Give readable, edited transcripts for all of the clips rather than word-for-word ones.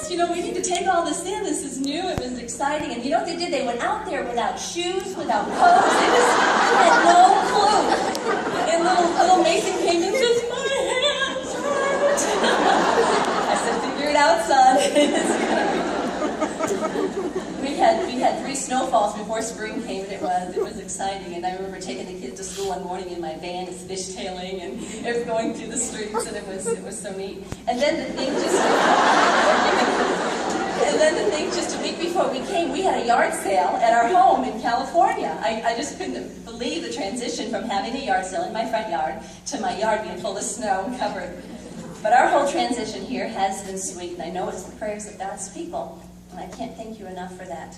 yes, we need to take all this in. This is new. It was exciting. And you know what they did? They went out there without shoes, without clothes. They had no clue. And little Mason came in and says, my hands hurt. I said, figure it out, son. We had 3 snowfalls before spring came, and it was exciting. And I remember taking the kids to school one morning in my van, it's fishtailing, and it was going through the streets, and it was so neat. And then the thing just a week before we came, we had a yard sale at our home in California. I just couldn't believe the transition from having a yard sale in my front yard to my yard being full of snow and covered. But our whole transition here has been sweet, and I know it's the prayers of God's people. And I can't thank you enough for that.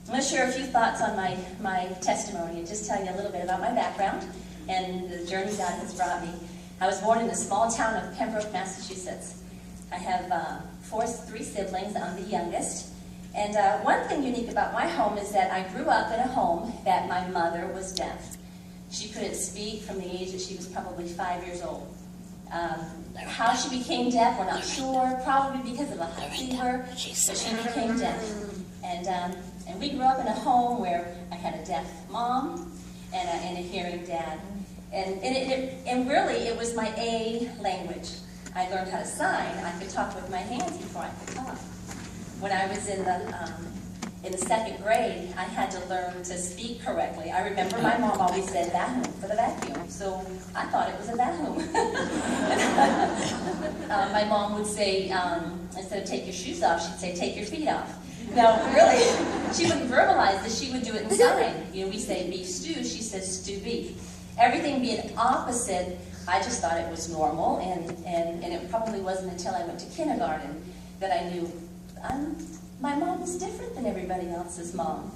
I'm going to share a few thoughts on my testimony and just tell you a little bit about my background and the journey God has brought me. I was born in the small town of Pembroke, Massachusetts. I have 3 siblings. I'm the youngest. And one thing unique about my home is that I grew up in a home that my mother was deaf. She couldn't speak from the age that she was probably 5 years old. How she became deaf, we're not sure. Probably because of a high fever, but she became deaf. And we grew up in a home where I had a deaf mom and a hearing dad. And really, it was my A language. I learned how to sign. I could talk with my hands before I could talk. When I was in the 2nd grade, I had to learn to speak correctly. I remember my mom always said vacuum for the vacuum, so I thought it was a vacuum. My mom would say, instead of take your shoes off, she'd say take your feet off. Now, really, she wouldn't verbalize this, she would do it in sign. We say beef stew, she says stew beef. Everything being opposite, I just thought it was normal, and it probably wasn't until I went to kindergarten that I knew my mom is different than everybody else's mom.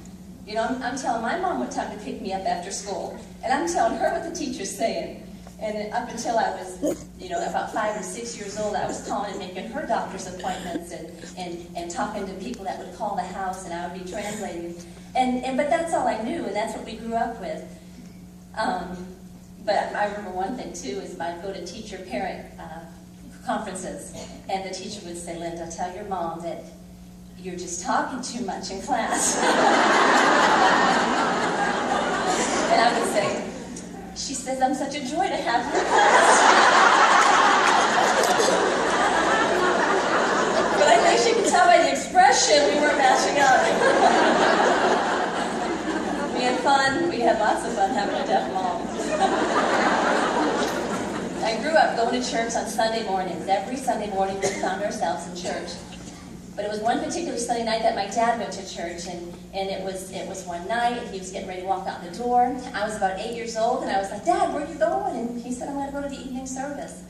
I'm telling my mom what time to pick me up after school, and I'm telling her what the teacher's saying. And up until I was, about 5 or 6 years old, I was calling and making her doctor's appointments and talking to people that would call the house, and I would be translating. But that's all I knew, and that's what we grew up with. But I remember one thing, too, is I'd go to teacher-parent conferences, and the teacher would say, Linda, tell your mom that you're just talking too much in class. And I would say, she says I'm such a joy to have her in class. But I think she could tell by the expression we weren't matching up. We had fun. We had lots of fun having a deaf mom. I grew up going to church on Sunday mornings. Every Sunday morning we found ourselves in church. But it was one particular Sunday night that my dad went to church, and it was one night, and he was getting ready to walk out the door. I was about 8 years old, and I was like, Dad, where are you going? And he said, I'm going to go to the evening service.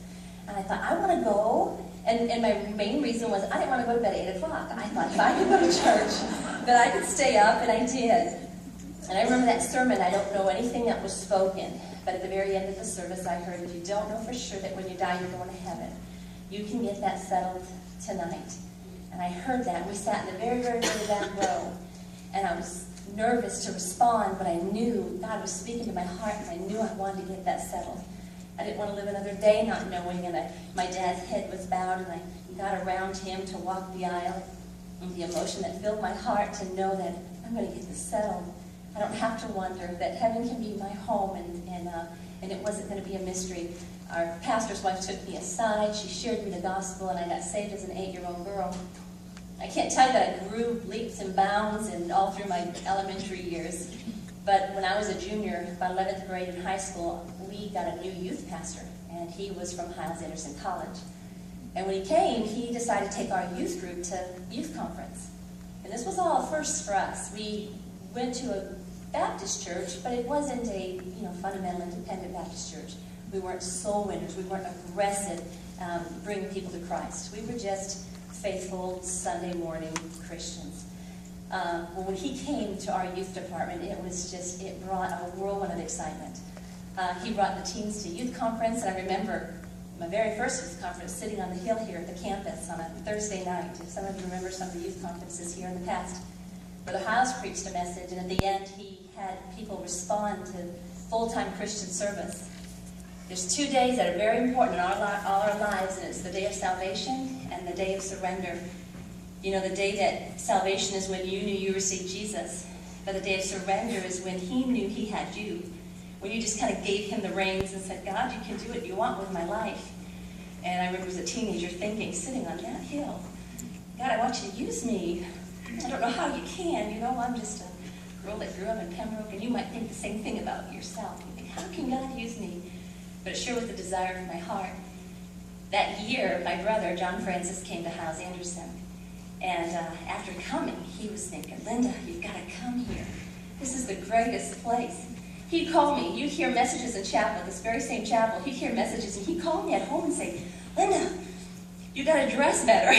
And I thought, I want to go. And my main reason was I didn't want to go to bed at 8 o'clock. I thought if I could go to church, that I could stay up, and I did. And I remember that sermon. I don't know anything that was spoken, but at the very end of the service, I heard, you don't know for sure that when you die, you're going to heaven. You can get that settled tonight. And I heard that, and we sat in the very, very, very back row. And I was nervous to respond, but I knew God was speaking to my heart, and I knew I wanted to get that settled. I didn't want to live another day not knowing, and my dad's head was bowed, and I got around him to walk the aisle. And the emotion that filled my heart to know that I'm going to get this settled. I don't have to wonder that heaven can be my home, and it wasn't going to be a mystery. Our pastor's wife took me aside. She shared me the gospel, and I got saved as an 8-year-old girl. I can't tell you that I grew leaps and bounds and all through my elementary years. But when I was a junior, about 11th grade in high school, we got a new youth pastor, and he was from Hiles-Anderson College. And when he came, he decided to take our youth group to youth conference. And this was all a first for us. We went to a Baptist church, but it wasn't a fundamental independent Baptist church. We weren't soul winners. We weren't aggressive, bringing people to Christ. We were just faithful Sunday morning Christians. When he came to our youth department, it brought a whirlwind of excitement. He brought the teens to youth conference, and I remember my very first youth conference sitting on the hill here at the campus on a Thursday night. If some of you remember some of the youth conferences here in the past, Brother Hiles preached a message, and at the end he had people respond to full-time Christian service. There's 2 days that are very important in all our lives, and it's the day of salvation and the day of surrender. You know, the day that salvation is when you knew you received Jesus. But the day of surrender is when he knew he had you. When you just kind of gave him the reins and said, God, you can do what you want with my life. And I remember as a teenager thinking, sitting on that hill, God, I want you to use me. I don't know how you can. You know, I'm just a girl that grew up in Pembroke, and you might think the same thing about yourself. You think, how can God use me? But it sure was the desire of my heart. That year, my brother, John Francis, came to House Anderson. And after coming, he was thinking, Linda, you've got to come here. This is the greatest place. He'd call me. You'd hear messages in chapel, this very same chapel. He'd hear messages, and he'd call me at home and say, Linda, you got to dress better.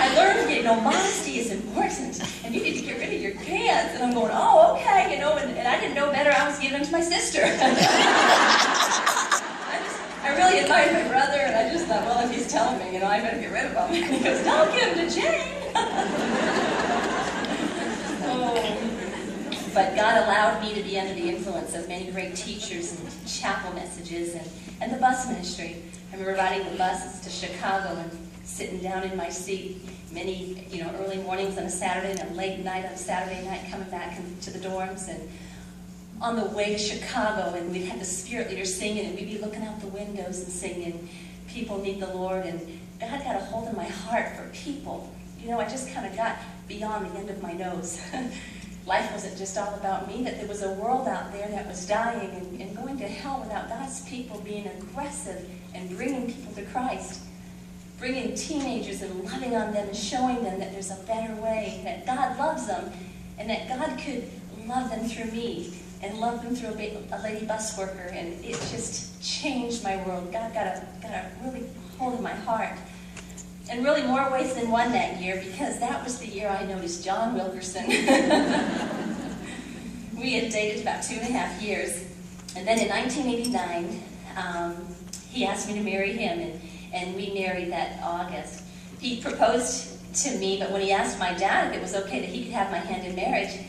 I learned, you know, modesty is important, and you need to get rid of your pants. And I'm going, oh, okay, you know, and I didn't know better. I was giving them to my sister. I really admired my brother, and I just thought, well, if he's telling me, you know, I better get rid of him. And he goes, don't give him to Jane. Oh. But God allowed me to be under the influence of many great teachers and chapel messages and the bus ministry. I remember riding the buses to Chicago and sitting down in my seat many, you know, early mornings on a Saturday and a late night on a Saturday night coming back to the dorms. And on the way to Chicago, and we'd have the spirit leader singing, and we'd be looking out the windows and singing, people need the Lord. And God got a hold of my heart for people. You know, I just kind of got beyond the end of my nose. Life wasn't just all about me, that there was a world out there that was dying and going to hell without God's people being aggressive and bringing people to Christ. Bringing teenagers and loving on them and showing them that there's a better way, that God loves them, and that God could love them through me and love them through a lady bus worker. And it just changed my world. God got a really hold of my heart. And really more ways than one that year, because that was the year I noticed John Wilkerson. We had dated about 2.5 years. And then in 1989, he asked me to marry him, and we married that August. He proposed to me, but when he asked my dad if it was okay that he could have my hand in marriage,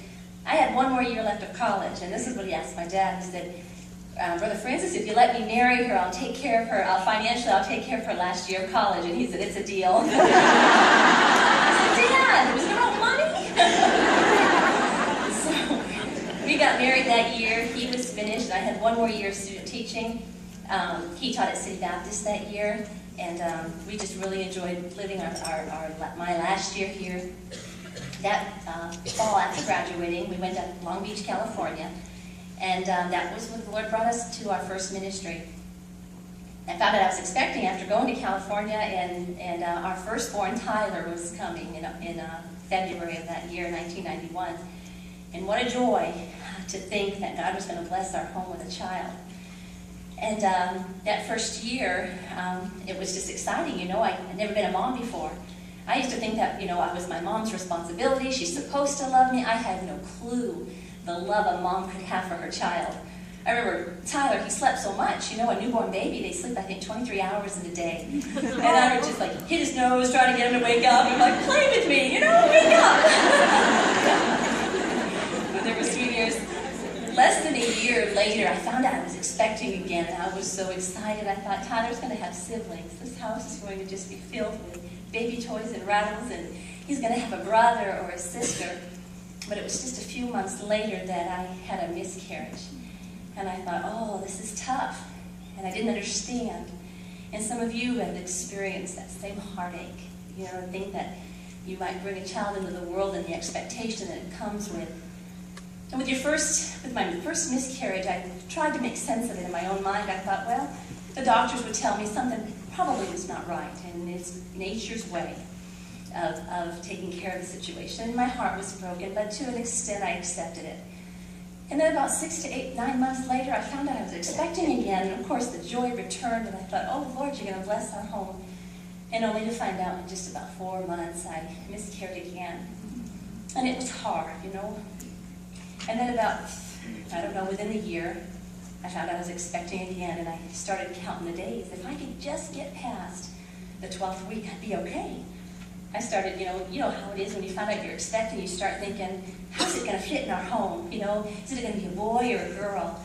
I had 1 more year left of college, and this is what he asked my dad. He said, Brother Francis, if you let me marry her, I'll take care of her, I'll take care of her last year of college. And he said, it's a deal. I said, Dad, was there no money? So we got married that year. He was finished. I had 1 more year of student teaching. He taught at City Baptist that year, and we just really enjoyed living my last year here. That fall after graduating, we went to Long Beach, California. And that was when the Lord brought us to our first ministry. I found out I was expecting after going to California, and our firstborn, Tyler, was coming in February of that year, 1991. And what a joy to think that God was going to bless our home with a child. And that first year, it was just exciting. You know, I'd never been a mom before. I used to think that, you know, it was my mom's responsibility. She's supposed to love me. I had no clue the love a mom could have for her child. I remember Tyler, he slept so much. You know, a newborn baby, they sleep, I think, 23 hours in a day. And I would just, like, hit his nose, trying to get him to wake up. And like, play with me, you know, wake up. But there were sweet years. Less than a year later, I found out I was expecting again, and I was so excited. I thought, Tyler's going to have siblings. This house is going to just be filled with baby toys and rattles, and he's going to have a brother or a sister. But it was just a few months later that I had a miscarriage. And I thought, oh, this is tough. And I didn't understand. And some of you have experienced that same heartache. You know, think that you might bring a child into the world and the expectation that it comes with. And with my first miscarriage, I tried to make sense of it in my own mind. I thought, well, the doctors would tell me something probably was not right, and it's nature's way of taking care of the situation. And my heart was broken, but to an extent I accepted it. And then about 6 to 9 months later, I found out I was expecting again, and of course the joy returned, and I thought, oh Lord, you're going to bless our home. And only to find out in just about 4 months, I miscarried again. And it was hard, you know. And then about, I don't know, within a year, I found out I was expecting again, and I started counting the days. If I could just get past the 12th week, I'd be okay. I started, you know how it is when you find out you're expecting, you start thinking, how's it going to fit in our home? You know, is it going to be a boy or a girl?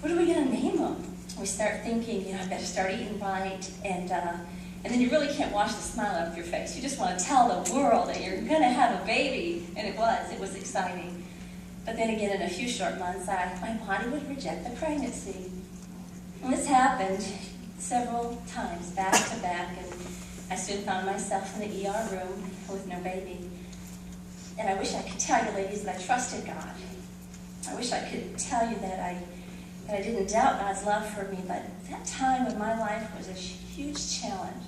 What are we going to name them? We start thinking, I better start eating right, and And then you really can't wash the smile off your face. You just want to tell the world that you're going to have a baby. And it was exciting. But then again, in a few short months, my body would reject the pregnancy. And this happened several times, back to back, and I soon found myself in the ER room with no baby. And I wish I could tell you, ladies, that I trusted God. I wish I could tell you that I didn't doubt God's love for me, but that time in my life was a huge challenge.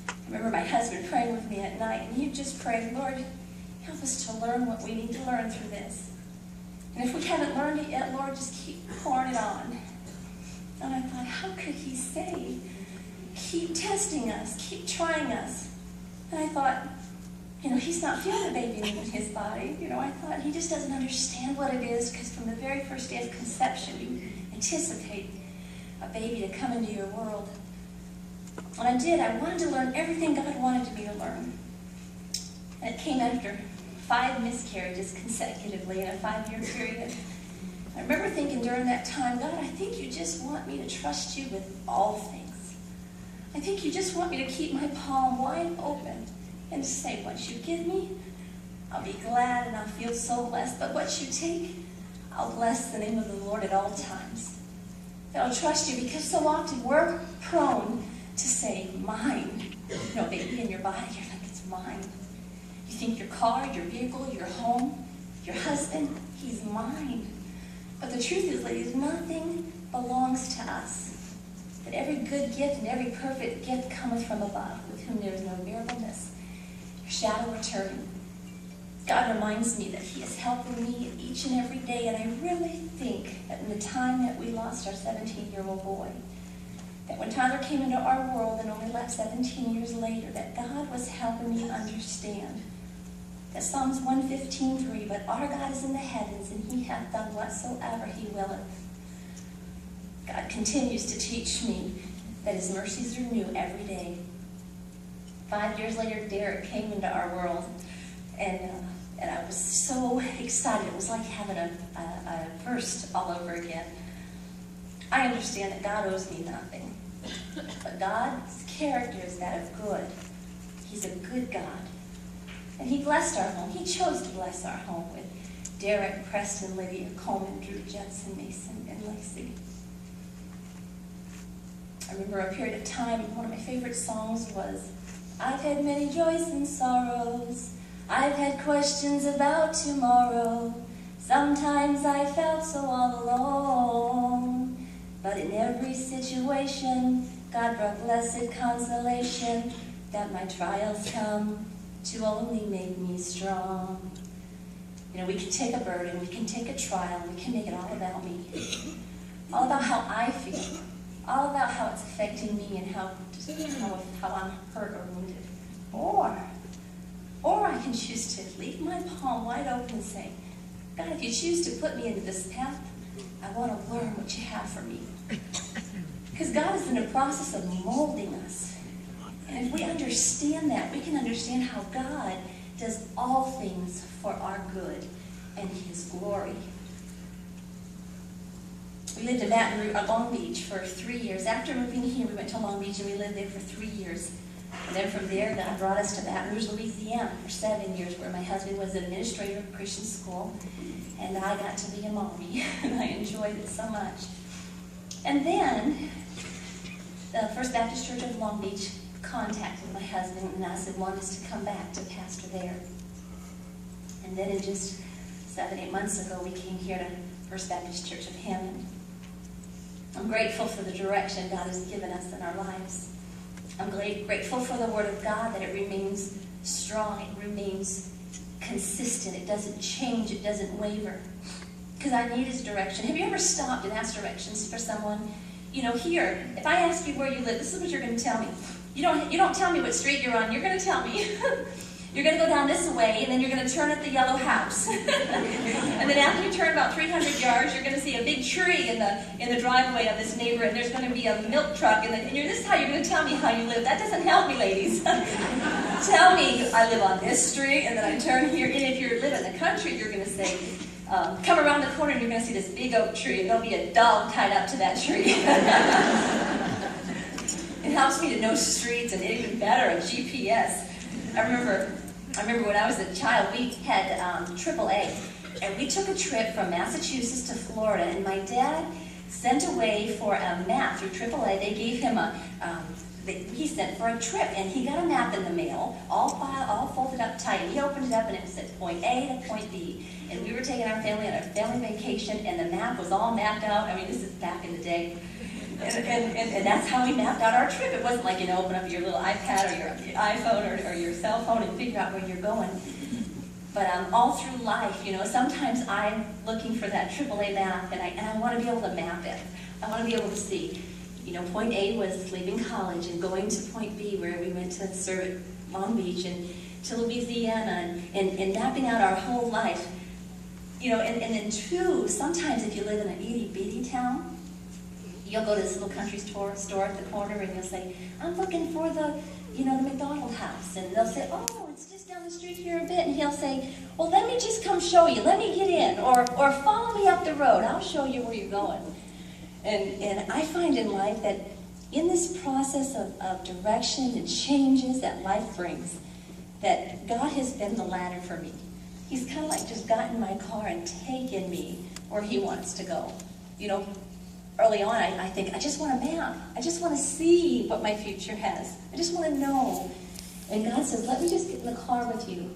I remember my husband praying with me at night, and he just prayed, Lord, help us to learn what we need to learn through this. And if we haven't learned it yet, Lord, just keep pouring it on. And I thought, how could he say, keep testing us, keep trying us? And I thought, he's not feeling a baby in his body. I thought he just doesn't understand what it is, because from the very first day of conception, you anticipate a baby to come into your world. And I did. I wanted to learn everything God wanted me to learn. And it came after 5 miscarriages consecutively in a 5-year period. I remember thinking during that time, God, I think you just want me to trust you with all things. I think you just want me to keep my palm wide open and to say, what you give me, I'll be glad and I'll feel so blessed. But what you take, I'll bless the name of the Lord at all times. That I'll trust you, because so often we're prone to say, mine. Baby in your body, you're like, it's mine. You think your car, your vehicle, your home, your husband, he's mine. But the truth is, ladies, nothing belongs to us. That every good gift and every perfect gift cometh from above, with whom there is no variableness, or shadow returning. God reminds me that he is helping me each and every day, and I really think that in the time that we lost our 17-year-old boy, that when Tyler came into our world and only left 17 years later, that God was helping me understand that Psalms 115:3, but our God is in the heavens, and he hath done whatsoever he willeth. God continues to teach me that his mercies are new every day. 5 years later, Derek came into our world, and I was so excited. It was like having a first all over again. I understand that God owes me nothing, but God's character is that of good. He's a good God. And he blessed our home. He chose to bless our home with Derek, Preston, Lydia, Coleman, Drew, Judson, Mason, and Lacey. I remember a period of time, one of my favorite songs was, I've had many joys and sorrows. I've had questions about tomorrow. Sometimes I felt so all alone. But in every situation, God brought blessed consolation, that my trials come to only make me strong. We can take a burden, we can take a trial, we can make it all about me. All about how I feel. All about how it's affecting me and how I'm hurt or wounded. Or I can choose to leave my palm wide open and say, God, if you choose to put me into this path, I want to learn what you have for me. Because God is in the process of molding us. And if we understand that, we can understand how God does all things for our good and his glory. We lived in Long Beach for 3 years. After moving here, we went to Long Beach and we lived there for 3 years. And then from there, God brought us to Baton Rouge, Louisiana for 7 years, where my husband was an administrator of a Christian school, and I got to be a mommy, and I enjoyed it so much. And then, the First Baptist Church of Long Beach contacted my husband and us and wanted us to come back to pastor there. And then in just 7-8 months ago, we came here to First Baptist Church of Hammond. I'm grateful for the direction God has given us in our lives. I'm grateful for the Word of God, that it remains strong, it remains consistent, it doesn't change, it doesn't waver. Because I need his direction. Have you ever stopped and asked directions for someone? Here, if I ask you where you live, this is what you're going to tell me. You don't tell me what street you're on, you're going to tell me. You're going to go down this way, and then you're going to turn at the yellow house. And then after you turn about 300 yards, you're going to see a big tree in the driveway of this neighbor, and there's going to be a milk truck. This is how you're going to tell me how you live. That doesn't help me, ladies. Tell me I live on this street, and then I turn here. And if you live in the country, you're going to say, come around the corner, and you're going to see this big oak tree, and there'll be a dog tied up to that tree. helps me to know streets, and even better, a GPS. I remember when I was a child, we had AAA, and we took a trip from Massachusetts to Florida, and my dad sent away for a map through AAA. They gave him he sent for a trip, and he got a map in the mail, all folded up tight. He opened it up, and it said point A to point B. And we were taking our family on a family vacation, and the map was all mapped out. I mean, this is back in the day. And that's how we mapped out our trip. It wasn't like, open up your little iPad or your iPhone or your cell phone and figure out where you're going. But all through life, sometimes I'm looking for that AAA map, and I want to be able to map it. I want to be able to see, point A was leaving college and going to point B, where we went to serve at Long Beach and to Louisiana, and mapping out our whole life. And then two, sometimes if you live in an itty-bitty town, you'll go to this little country store at the corner, and you'll say, I'm looking for the McDonald house. And they'll say, oh, it's just down the street here a bit. And he'll say, well, let me just come show you. Let me get in. Or follow me up the road. I'll show you where you're going. And I find in life that in this process of direction and changes that life brings, that God has been the ladder for me. He's kind of like just gotten my car and taken me where he wants to go. Early on, I think, I just want a map. I just want to see what my future has. I just want to know. And God says, let me just get in the car with you.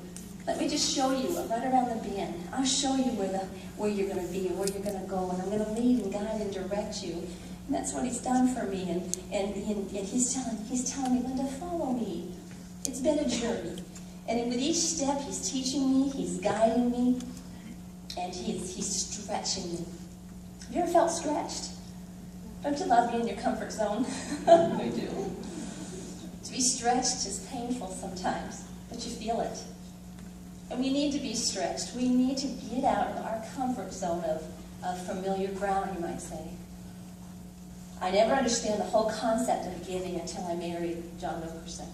Let me just show you right around the bend. I'll show you where you're going to be and where you're going to go. And I'm going to lead and guide and direct you. And that's what he's done for me. And he's telling me, Linda, follow me. It's been a journey. And with each step, he's teaching me, he's guiding me, and he's stretching me. Have you ever felt stretched? Don't you love being in your comfort zone? I do. To be stretched is painful sometimes, but you feel it. And we need to be stretched. We need to get out of our comfort zone of familiar ground, you might say. I never understand the whole concept of giving until I married John Wilkerson.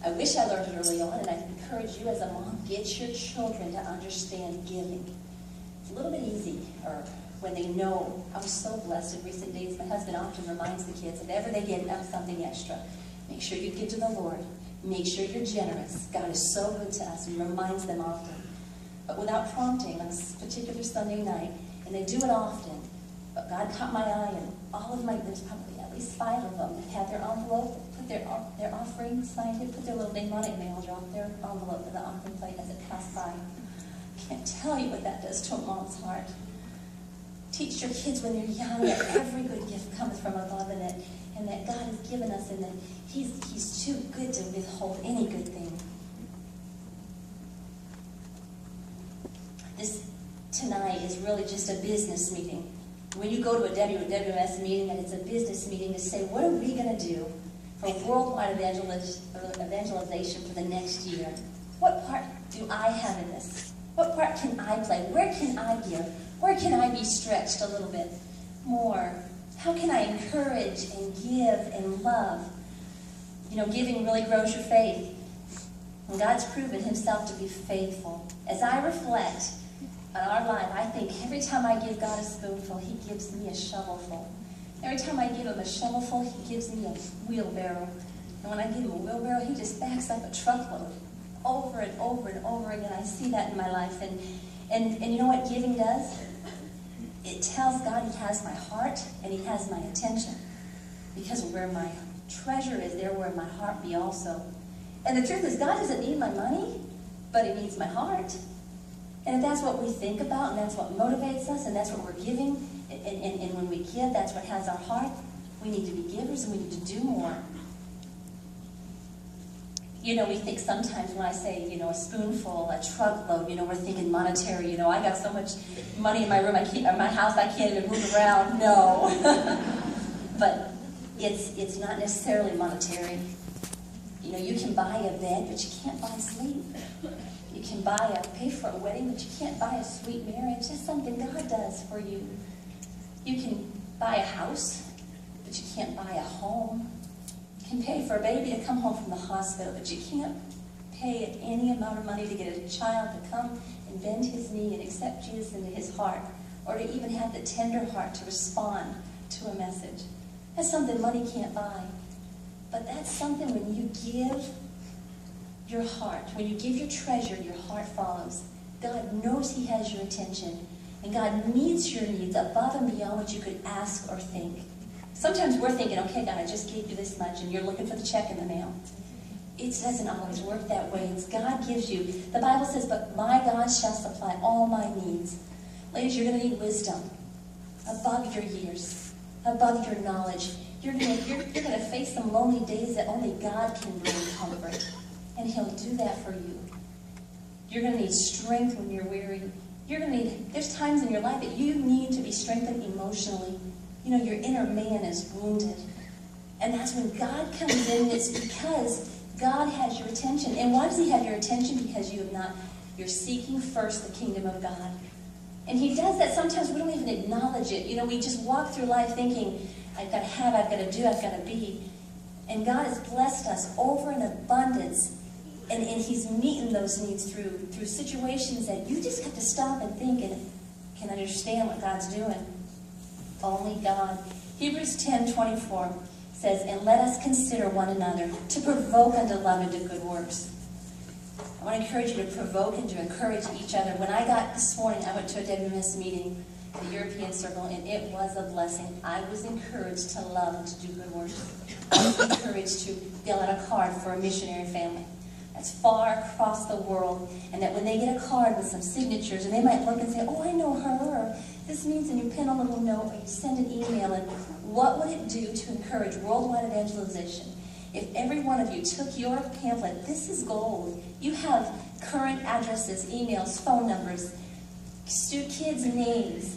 I wish I learned it early on, and I encourage you as a mom, get your children to understand giving. It's a little bit easier when they know. I was so blessed in recent days. My husband often reminds the kids, if ever they get something extra, make sure you give to the Lord. Make sure you're generous. God is so good to us, and reminds them often. But without prompting, on this particular Sunday night, and they do it often, but God caught my eye, and there's probably at least 5 of them that had their envelope, put their offering, signed it, put their little name on it, and they all dropped their envelope in the offering plate as it passed by. I can't tell you what that does to a mom's heart. Teach your kids when they're young that every good gift comes from above, and that God has given us, and that He's too good to withhold any good thing. This tonight is really just a business meeting. When you go to a WWS meeting and it's a business meeting, to say, what are we going to do for worldwide evangelization for the next year? What part do I have in this? What part can I play? Where can I give? Where can I be stretched a little bit more? How can I encourage and give and love? Giving really grows your faith. And God's proven himself to be faithful. As I reflect on our life, I think every time I give God a spoonful, he gives me a shovelful. Every time I give him a shovelful, he gives me a wheelbarrow. And when I give him a wheelbarrow, he just backs up a truckload over and over and over again. I see that in my life. And you know what giving does? It tells God he has my heart and he has my attention. Because where my treasure is, there will my heart be also. And the truth is, God doesn't need my money, but he needs my heart. And if that's what we think about, and that's what motivates us, and that's what we're giving, and when we give, that's what has our heart, we need to be givers, and we need to do more. We think sometimes when I say, a spoonful, a truckload, we're thinking monetary. I got so much money in my room, or my house, I can't even move around. No. But it's not necessarily monetary. You can buy a bed, but you can't buy sleep. You can pay for a wedding, but you can't buy a sweet marriage. That's something God does for you. You can buy a house, but you can't buy a home. You can pay for a baby to come home from the hospital, but you can't pay any amount of money to get a child to come and bend his knee and accept Jesus into his heart, or to even have the tender heart to respond to a message. That's something money can't buy. But that's something when you give your heart, when you give your treasure, your heart follows. God knows he has your attention. And God meets your needs above and beyond what you could ask or think. Sometimes we're thinking, okay, God, I just gave you this much, and you're looking for the check in the mail. It doesn't always work that way. It's God gives you. The Bible says, but my God shall supply all my needs. Ladies, you're going to need wisdom above your years, above your knowledge. You're going to face some lonely days that only God can bring comfort. And he'll do that for you. You're going to need strength when you're weary. There's times in your life that you need to be strengthened emotionally. You know, your inner man is wounded. And that's when God comes in. It's because God has your attention. And why does he have your attention? Because you're seeking first the kingdom of God. And he does that. Sometimes we don't even acknowledge it. You know, we just walk through life thinking, I've got to have, I've got to do, I've got to be. And God has blessed us over in abundance. And he's meeting those needs through situations that you just have to stop and think and can understand what God's doing. Only God. Hebrews 10:24 says, and let us consider one another to provoke unto love and to good works. I want to encourage you to provoke and to encourage each other. When I got this morning, I went to a WMS meeting, the European Circle, and it was a blessing. I was encouraged to love and to do good works. I was encouraged to fill out a card for a missionary family that's far across the world, and that when they get a card with some signatures, and they might look and say, oh, I know her, or this means, and you pin a little note, or you send an email, and what would it do to encourage worldwide evangelization? If every one of you took your pamphlet, this is gold. You have current addresses, emails, phone numbers, kids' names,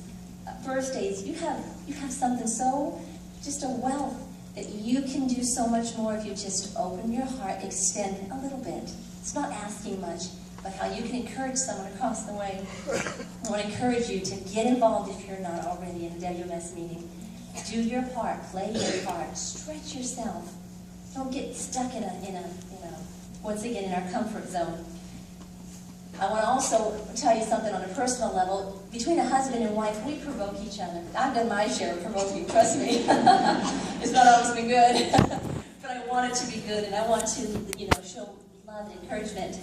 birthdays. You have something so, just a wealth, that you can do so much more if you just open your heart, extend a little bit. It's not asking much, but how you can encourage someone across the way. I want to encourage you to get involved if you're not already in a WMS meeting. Do your part, play your part, stretch yourself. Don't get stuck in once again, in our comfort zone. I want to also tell you something on a personal level. Between a husband and wife, we provoke each other. I've done my share of provoking, trust me. It's not always been good. But I want it to be good, and I want to, show love and encouragement.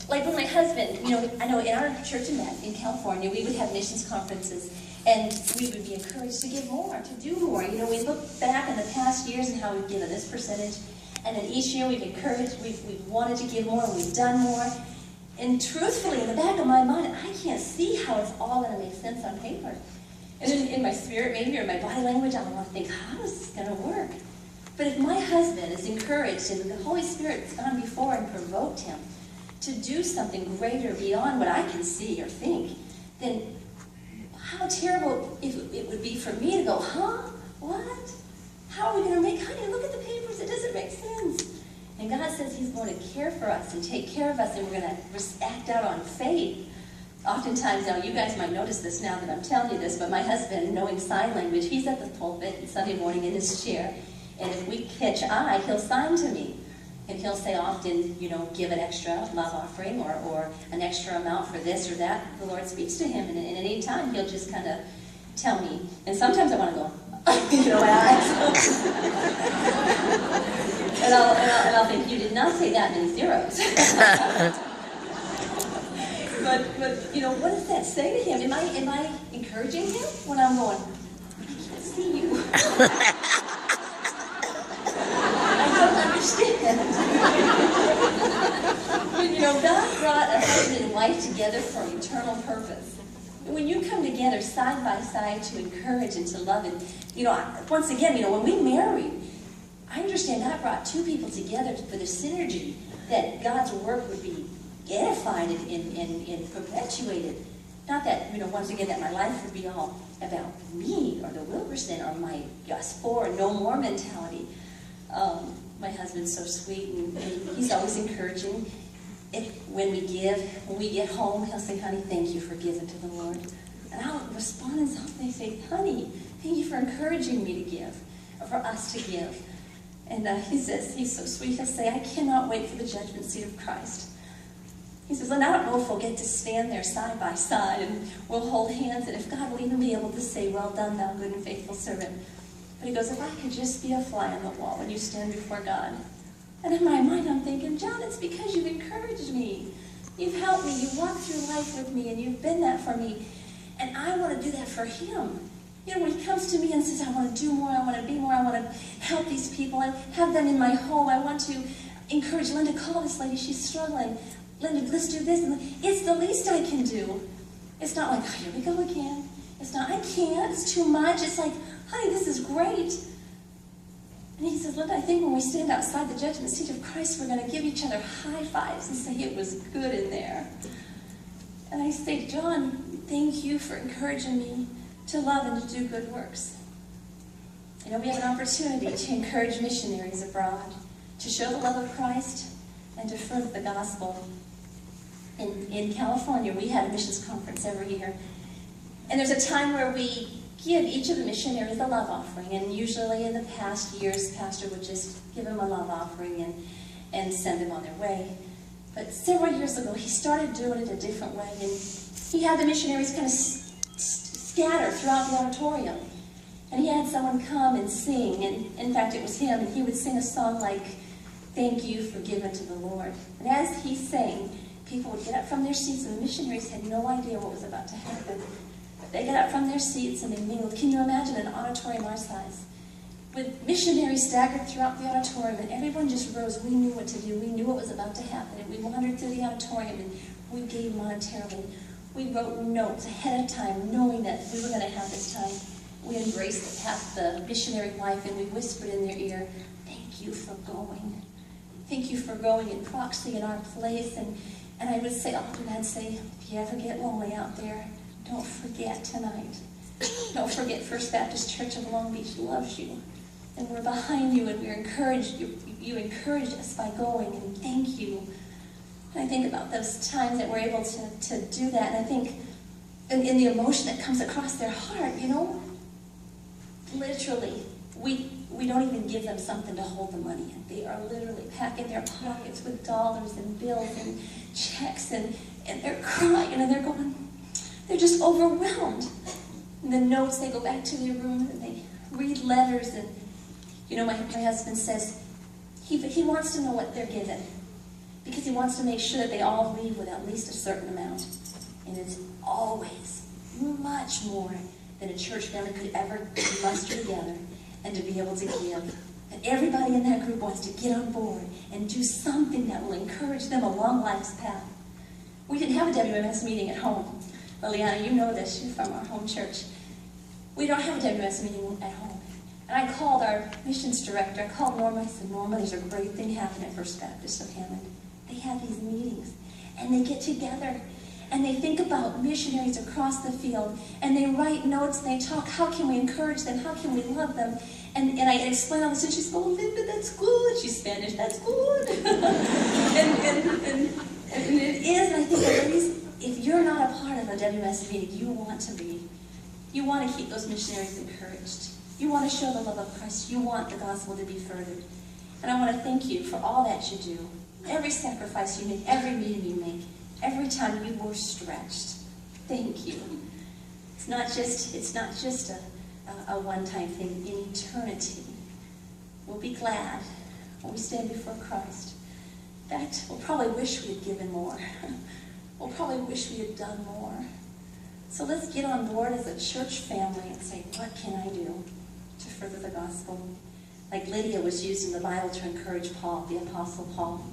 Like with my husband, I know in our church in California, we would have missions conferences, and we would be encouraged to give more, to do more. We look back in the past years and how we've given this percentage, and then each year we've encouraged, we've wanted to give more, and we've done more. And truthfully, in the back of my mind, I can't see how it's all going to make sense on paper. And in my spirit, maybe, or my body language, I want to think, how is this going to work? But if my husband is encouraged, and the Holy Spirit's gone before and provoked him to do something greater beyond what I can see or think, then how terrible it would be for me to go, huh? What? How are we going to make, honey, look at the papers, it doesn't make sense. And God says he's going to care for us and take care of us, and we're going to act out on faith. Oftentimes, now you guys might notice this now that I'm telling you this, but my husband, knowing sign language, he's at the pulpit Sunday morning in his chair, and if we catch eye, he'll sign to me. And he'll say often, give an extra love offering or an extra amount for this or that. The Lord speaks to him, and at any time, he'll just kind of tell me. And sometimes I want to go, and I'll think, you did not say that many zeros. but what does that say to him? Am I encouraging him when I'm going, I can't see you? I don't understand. But God brought a husband and wife together for an eternal purpose. When you come together side by side to encourage and to love, and once again, when we married, I understand God brought two people together for the synergy that God's work would be edified and perpetuated. Not that, once again, that my life would be all about me or the Wilkerson or my us four, no more mentality. My husband's so sweet, and he's always encouraging. When we get home, he'll say, honey, thank you for giving to the Lord. And I'll respond in something, say, honey, thank you for encouraging me to give, or for us to give. And he says, he's so sweet, he'll say, I cannot wait for the judgment seat of Christ. He says, and I don't know if we'll get to stand there side by side and we'll hold hands, and if God will even be able to say, well done, thou good and faithful servant. But he goes, if I could just be a fly on the wall when you stand before God. And in my mind, I'm thinking, John, it's because you've encouraged me. You've helped me. You've walked through life with me, and you've been that for me. And I want to do that for him. You know, when he comes to me and says, I want to do more, I want to be more, I want to help these people, I have them in my home, I want to encourage Linda, call this lady, she's struggling. Linda, let's do this. And it's the least I can do. It's not like, oh, here we go again. It's not, I can't, it's too much. It's like, honey, this is great. And he says, Linda, I think when we stand outside the judgment seat of Christ, we're going to give each other high fives and say it was good in there. And I say, John, thank you for encouraging me to love and to do good works. You know, we have an opportunity to encourage missionaries abroad, to show the love of Christ, and to further the gospel. In California, we had a missions conference every year. And there's a time where we give each of the missionaries a love offering. And usually in the past years, pastor would just give them a love offering and send them on their way. But several years ago, he started doing it a different way. And he had the missionaries kind of scatter throughout the auditorium. And he had someone come and sing. And in fact, it was him. And he would sing a song like, "Thank you for giving to the Lord." And as he sang, people would get up from their seats, and the missionaries had no idea what was about to happen. But they got up from their seats and they mingled. Can you imagine an auditorium our size? With missionaries staggered throughout the auditorium, and everyone just rose. We knew what to do. We knew what was about to happen. And we wandered through the auditorium, and we gave monetarily. We wrote notes ahead of time, knowing that we were going to have this time. We embraced the missionary life, and we whispered in their ear, "Thank you for going. Thank you for going in proxy in our place." And I would say often, I'd say, if you ever get lonely out there, don't forget tonight. Don't forget First Baptist Church of Long Beach loves you. And we're behind you, and we're encouraged. You encouraged us by going, and thank you. And I think about those times that we're able to do that, and I think in the emotion that comes across their heart, you know, literally, we don't even give them something to hold the money in. They are literally packing their pockets with dollars and bills and checks, and they're crying, and they're going, they're just overwhelmed. And the notes, they go back to their room, and they read letters, and, you know, my husband says he wants to know what they're given, because he wants to make sure that they all leave with at least a certain amount. And it's always much more than a church family could ever muster together and to be able to give. And everybody in that group wants to get on board and do something that will encourage them along life's path. We didn't have a WMS meeting at home. Liliana, you know this, you're from our home church. We don't have a WMS meeting at home. And I called our missions director, I called Norma, I said, Norma, there's a great thing happening at First Baptist of Hammond. They have these meetings, and they get together, and they think about missionaries across the field, and they write notes, and they talk, how can we encourage them, how can we love them? And I explain all this, and she's going, Linda, that's good. She's Spanish, that's good. and it is, and I think that ladies, if you're not a part of a WMS meeting, you want to be. You want to keep those missionaries encouraged. You want to show the love of Christ. You want the gospel to be furthered. And I want to thank you for all that you do. Every sacrifice you make, every meeting you make, every time you were stretched. Thank you. It's not just a one-time thing. In eternity, we'll be glad when we stand before Christ. In fact, we'll probably wish we had given more. We'll probably wish we had done more. So let's get on board as a church family and say, what can I do to further the gospel? Like Lydia was used in the Bible to encourage Paul, the Apostle Paul.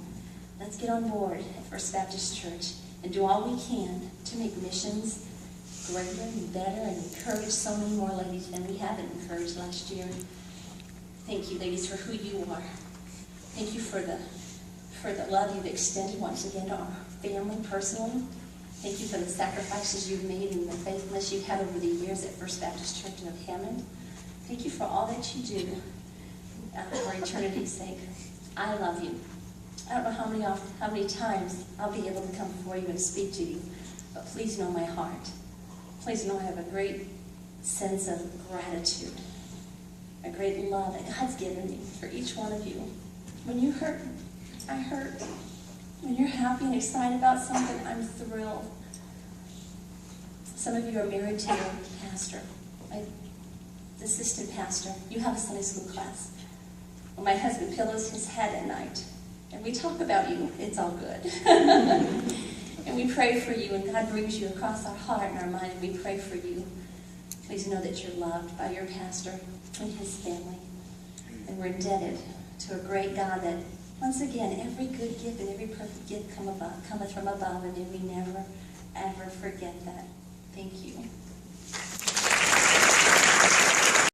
Let's get on board at First Baptist Church and do all we can to make missions greater and better and encourage so many more ladies than we haven't encouraged last year. Thank you, ladies, for who you are. Thank you for the love you've extended once again to our family personally. Thank you for the sacrifices you've made and the faithfulness you've had over the years at First Baptist Church of Hammond. Thank you for all that you do for eternity's sake. I love you. I don't know how many times I'll be able to come before you and speak to you, but please know my heart. Please know I have a great sense of gratitude, a great love that God's given me for each one of you. When you hurt, I hurt. When you're happy and excited about something, I'm thrilled. Some of you are married to your pastor. the assistant pastor. You have a Sunday school class. When my husband pillows his head at night, and we talk about you, it's all good. And we pray for you, and God brings you across our heart and our mind, and we pray for you. Please know that you're loved by your pastor and his family. And we're indebted to a great God that, once again, every good gift and every perfect gift cometh from above, and we never, ever forget that. Thank you.